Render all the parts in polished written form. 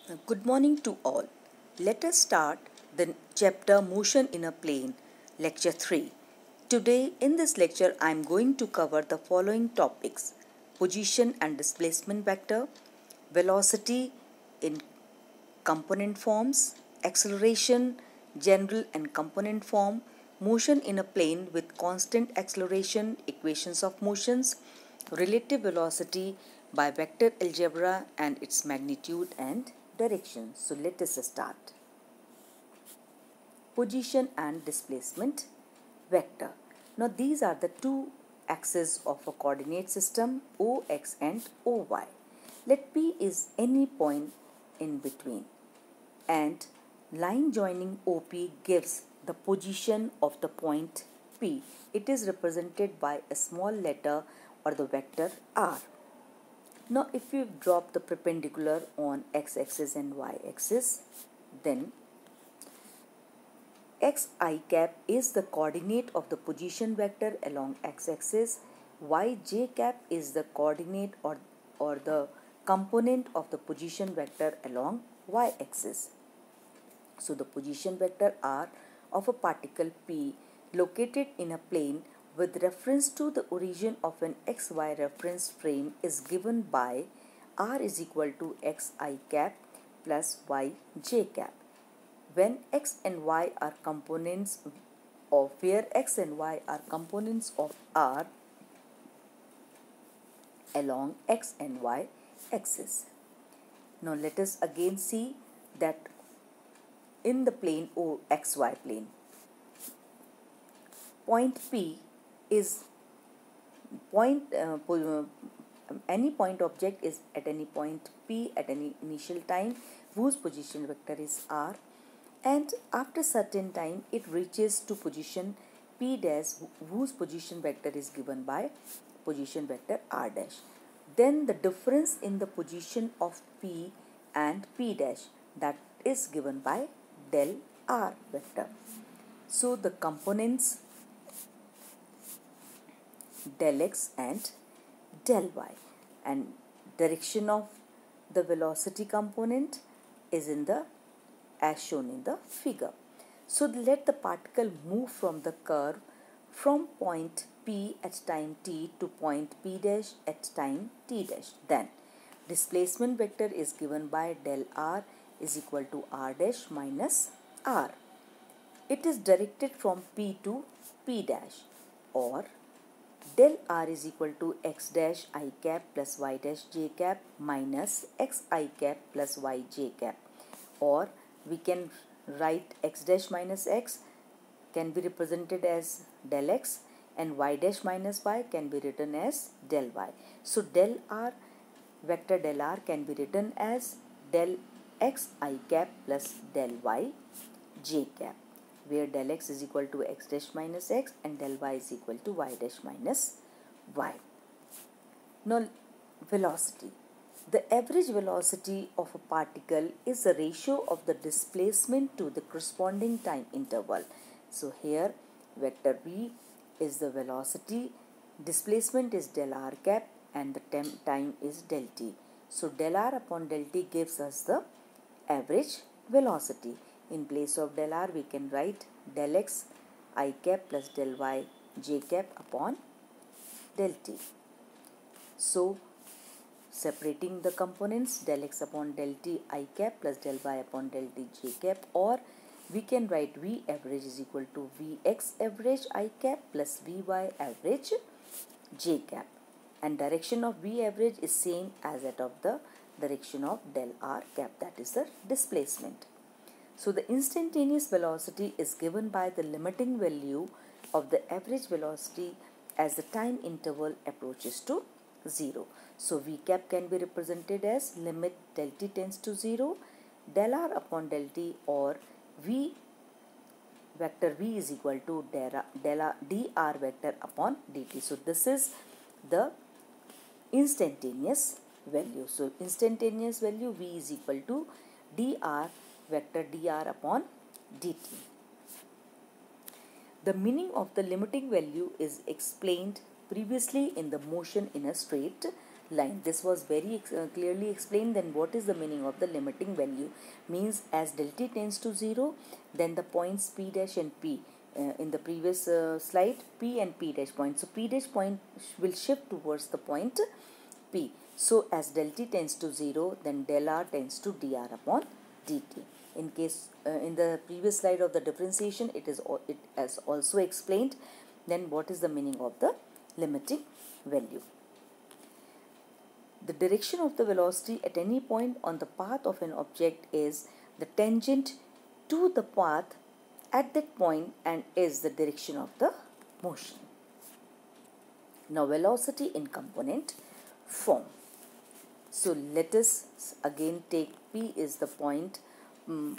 Good morning to all. Let us start the chapter Motion in a Plane, Lecture 3. Today, in this lecture, I am going to cover the following topics: position and displacement vector, velocity in component forms, acceleration, general and component form, motion in a plane with constant acceleration, equations of motions, relative velocity by vector algebra and its magnitude and direction. So let us start. Position and displacement vector. Now these are the two axes of a coordinate system, OX and OY. Let P is any point in between, and line joining OP gives the position of the point P. It is represented by a small letter or the vector R. Now if you drop the perpendicular on x-axis and y-axis, then xi cap is the coordinate of the position vector along x-axis, yj cap is the coordinate or the component of the position vector along y-axis. So the position vector R of a particle P located in a plane with reference to the origin of an xy reference frame is given by R is equal to xi cap plus yj cap. When x and y are components of x and y are components of R along x and y axis. Now let us again see that in the plane O xy plane, point P is any point object is at any point P at any initial time whose position vector is R, and after certain time it reaches to position P dash whose position vector is given by position vector R dash. Then the difference in the position of P and P dash, that is given by del R vector. So the components del x and del y, and direction of the velocity component is in the as shown in the figure. So let the particle move from the curve from point P at time t to point P dash at time t dash. Then displacement vector is given by del R is equal to R dash minus R. It is directed from P to P dash, or del R is equal to x dash I cap plus y dash j cap minus x I cap plus y j cap, or we can write x dash minus x can be represented as del x and y dash minus y can be written as del y. So del R, vector del R can be written as del x I cap plus del y j cap, where del x is equal to x dash minus x and del y is equal to y dash minus y. Now velocity. The average velocity of a particle is the ratio of the displacement to the corresponding time interval. So here vector v is the velocity, displacement is del r cap, and the time is del t. So del r upon del t gives us the average velocity. In place of del r we can write del x I cap plus del y j cap upon del t. So separating the components, del x upon del t I cap plus del y upon del t j cap, or we can write V average is equal to Vx average I cap plus Vy average j cap, and direction of V average is same as that of the direction of del r cap, that is the displacement. So the instantaneous velocity is given by the limiting value of the average velocity as the time interval approaches to 0. So V cap can be represented as limit del t tends to 0, del r upon del t, or V vector V is equal to dr vector upon dt. So this is the instantaneous value. So instantaneous value V is equal to dr vector dr upon dt. The meaning of the limiting value is explained previously in the motion in a straight line. This was very clearly explained. Then what is the meaning of the limiting value? Means as del t tends to 0, then the points p dash and p, in the previous slide, p and p dash point. So p dash point will shift towards the point p. So as del t tends to 0, then del r tends to dr upon dt. In case in the previous slide of the differentiation, it has also explained. Then what is the meaning of the limiting value? The direction of the velocity at any point on the path of an object is the tangent to the path at that point and is the direction of the motion. Now velocity in component form. So let us again take P is the point,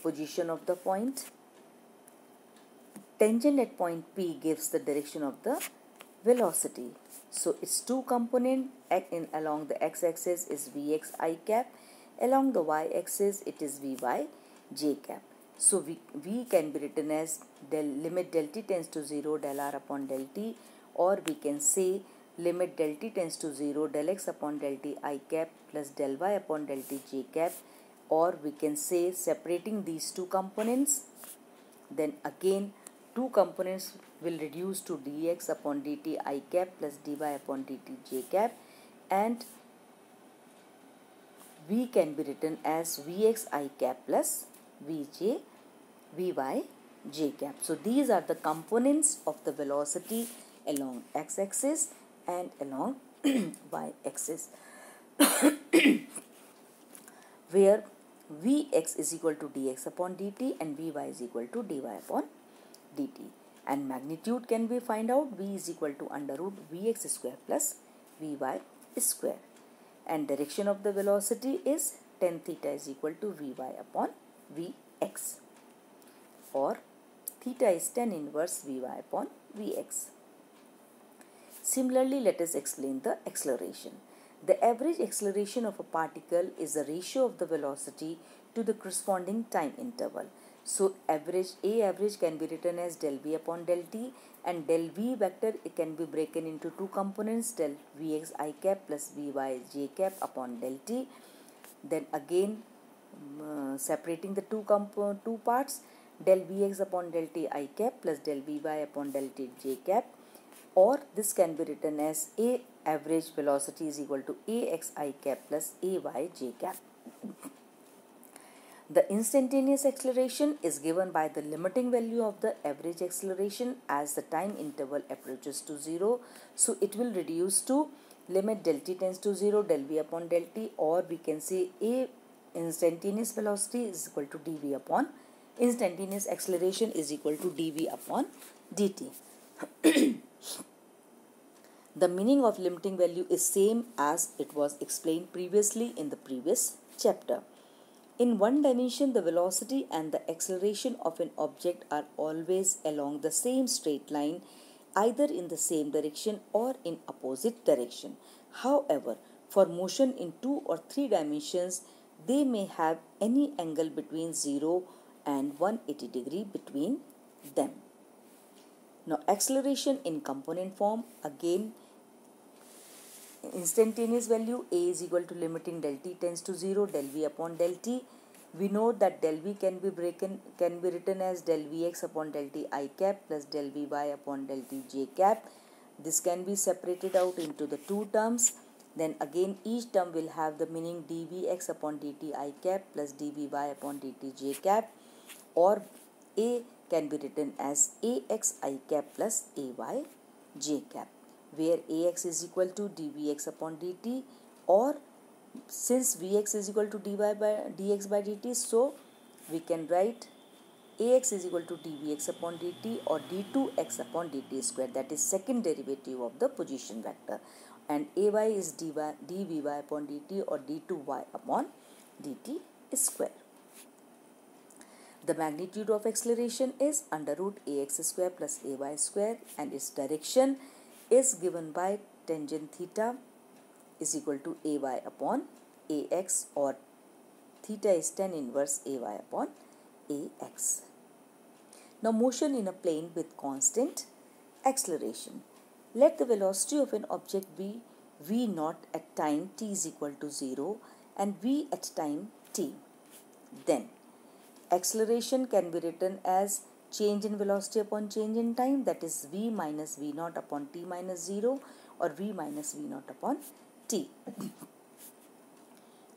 position of the point. Tangent at point P gives the direction of the velocity. So its two component along the x-axis is Vx I cap, along the y-axis it is Vy j cap. So V can be written as limit del t tends to 0 del r upon del t, or we can say limit del t tends to 0 del x upon del t I cap plus del y upon del t j cap, or we can say separating these two components, then again two components will reduce to dx upon dt I cap plus dy upon dt j cap, and V can be written as Vx I cap plus Vy j cap. So these are the components of the velocity along x-axis and along y-axis, where Vx is equal to dx upon dt and Vy is equal to dy upon dt, and magnitude can be find out. V is equal to under root Vx square plus Vy square, and direction of the velocity is tan theta is equal to Vy upon Vx, or theta is tan inverse Vy upon Vx. Similarly, let us explain the acceleration. The average acceleration of a particle is the ratio of the velocity to the corresponding time interval. So A average can be written as del V upon del t, and del V vector it can be broken into two components, del Vx I cap plus Vy j cap upon del t. Then again separating the two parts, del Vx upon del t I cap plus del Vy upon del t j cap, or this can be written as A average velocity is equal to Ax I cap plus Ay j cap. The instantaneous acceleration is given by the limiting value of the average acceleration as the time interval approaches to 0. So it will reduce to limit del t tends to 0 del V upon del t, or we can say A instantaneous velocity is equal to dV upon instantaneous acceleration is equal to dV upon dt. The meaning of limiting value is same as it was explained previously in the previous chapter. In one dimension, the velocity and the acceleration of an object are always along the same straight line, either in the same direction or in opposite direction. However, for motion in 2 or 3 dimensions, they may have any angle between 0 and 180 degree between them. Now, acceleration in component form, again instantaneous value A is equal to limiting del t tends to 0 del V upon del t. We know that del V can be written as del Vx upon del t I cap plus del Vy upon del t j cap. This can be separated out into the two terms. Then again each term will have the meaning dvx upon dt I cap plus dvy upon dt j cap, or A can be written as Ax I cap plus Ay j cap, where Ax is equal to dvx upon dt, or since Vx is equal to dx by dt, so we can write Ax is equal to dvx upon dt or d2x upon dt square, that is second derivative of the position vector, and Ay is dvy upon dt or d2y upon dt square. The magnitude of acceleration is under root ax square plus ay square, and its direction is given by tangent theta is equal to ay upon ax, or theta is tan inverse ay upon ax. Now motion in a plane with constant acceleration. Let the velocity of an object be v naught at time t is equal to 0 and v at time t. Then acceleration can be written as change in velocity upon change in time, that is v minus v naught upon t minus 0 or v minus v naught upon t.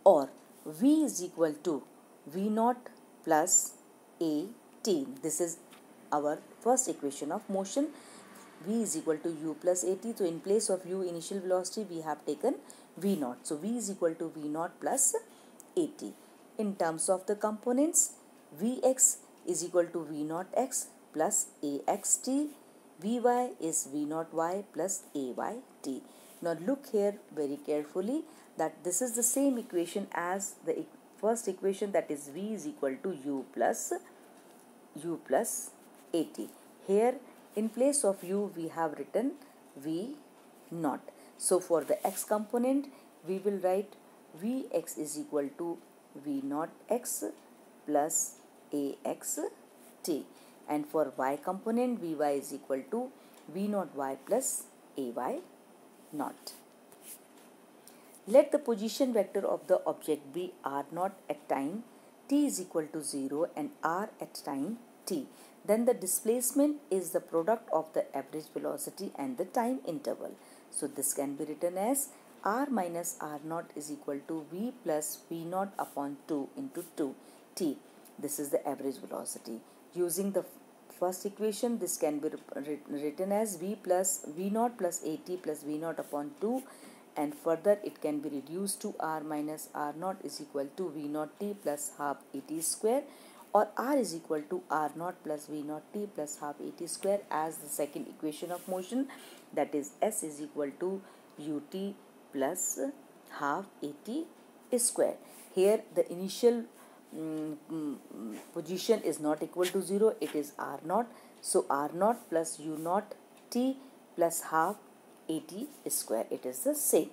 Or v is equal to v naught plus a t. This is our first equation of motion. V is equal to u plus at. So in place of u initial velocity we have taken v naught. So v is equal to v naught plus at. In terms of the components, vx is equal to v naught x plus axt. Vy is v naught y plus ayt. Now look here very carefully that this is the same equation as the first equation, that is v is equal to u plus at. Here in place of u we have written v naught. So for the x component we will write vx is equal to v naught x plus axt, and for y component vy is equal to v naught y plus ay naught. Let the position vector of the object be r naught at time t is equal to 0 and r at time t. Then the displacement is the product of the average velocity and the time interval. So this can be written as r minus r naught is equal to v plus v naught upon 2 into 2 t. This is the average velocity. Using the first equation, this can be written as v naught plus at plus v naught upon 2, and further it can be reduced to r minus r naught is equal to v naught t plus half at square, or r is equal to r naught plus v naught t plus half at square as the second equation of motion, that is s is equal to ut plus half at square. Here the initial position is not equal to 0, it is r naught. So r naught plus u naught t plus half at square, it is the same.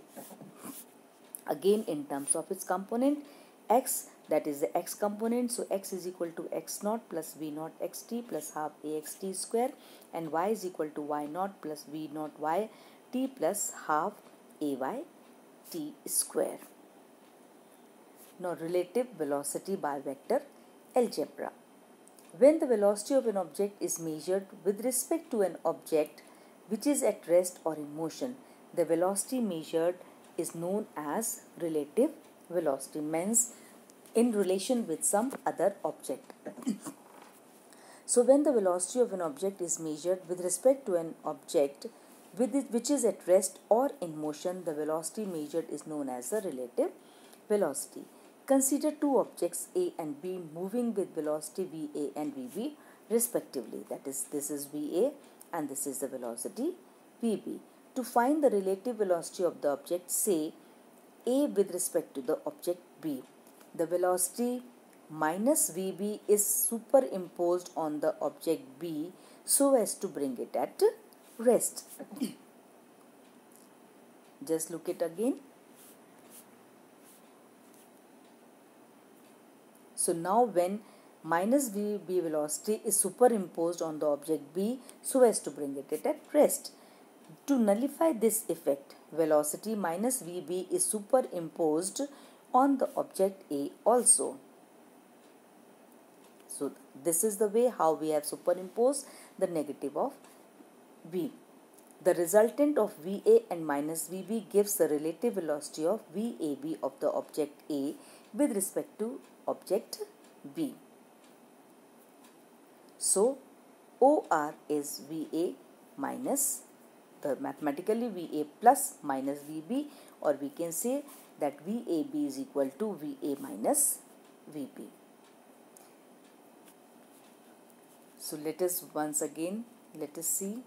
Again in terms of its component, x, that is the x component, so x is equal to x naught plus v naught xt plus half axt square, and y is equal to y naught plus v naught y t plus half ay t square. Now relative velocity by vector algebra. When the velocity of an object is measured with respect to an object which is at rest or in motion, the velocity measured is known as relative velocity, means in relation with some other object. So when the velocity of an object is measured with respect to an object which is at rest or in motion, the velocity measured is known as the relative velocity. Consider two objects A and B moving with velocity VA and VB respectively. That is, this is VA and this is the velocity VB. To find the relative velocity of the object, say A with respect to the object B, the velocity minus VB is superimposed on the object B so as to bring it at rest. Just look it again. So now when minus VB velocity is superimposed on the object B so as to bring it at rest. To nullify this effect, velocity minus VB is superimposed on the object A also. So this is the way how we have superimposed the negative of V. The resultant of VA and minus VB gives the relative velocity of VAB of the object A with respect to object B. So OR is VA minus, mathematically VA plus minus VB, or we can say that VAB is equal to VA minus VB. So let us see.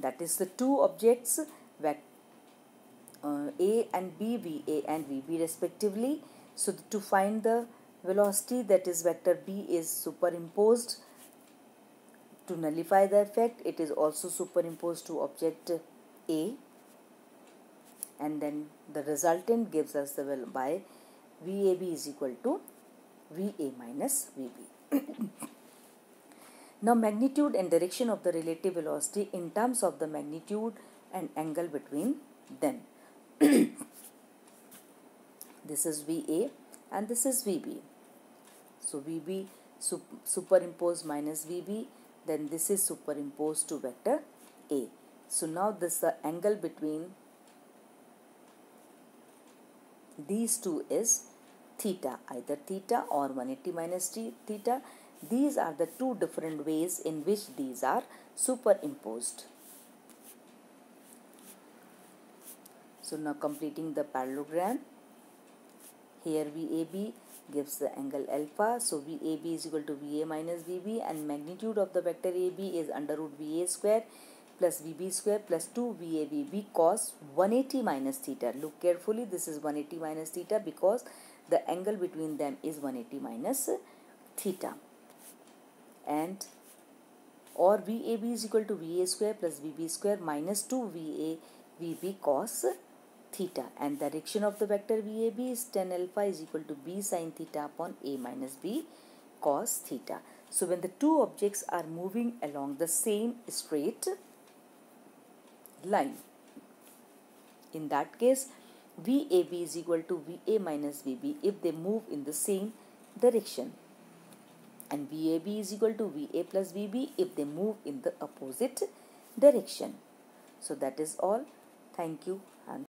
That is the two objects A and B, VA and VB respectively. So to find the velocity, that is vector B is superimposed. To nullify the effect, it is also superimposed to object A, and then the resultant gives us the by VAB is equal to VA minus VB. Now magnitude and direction of the relative velocity in terms of the magnitude and angle between them. This is VA and this is VB. So VB superimposed minus VB, then this is superimposed to vector A. So now this the angle between these two is theta, either theta or 180 minus theta. These are the two different ways in which these are superimposed. So now completing the parallelogram. Here VAB gives the angle alpha. So VAB is equal to VA minus VB, and magnitude of the vector AB is under root VA square plus VB square plus 2 VAVB cos 180 minus theta. Look carefully, this is 180 minus theta because the angle between them is 180 minus theta. And or VAB is equal to VA square plus VB square minus 2 VAVB cos theta, and the direction of the vector VAB is tan alpha is equal to B sin theta upon A minus B cos theta. So when the two objects are moving along the same straight line, in that case VAB is equal to VA minus VB if they move in the same direction, and VAB is equal to VA plus VB if they move in the opposite direction. So that is all. Thank you.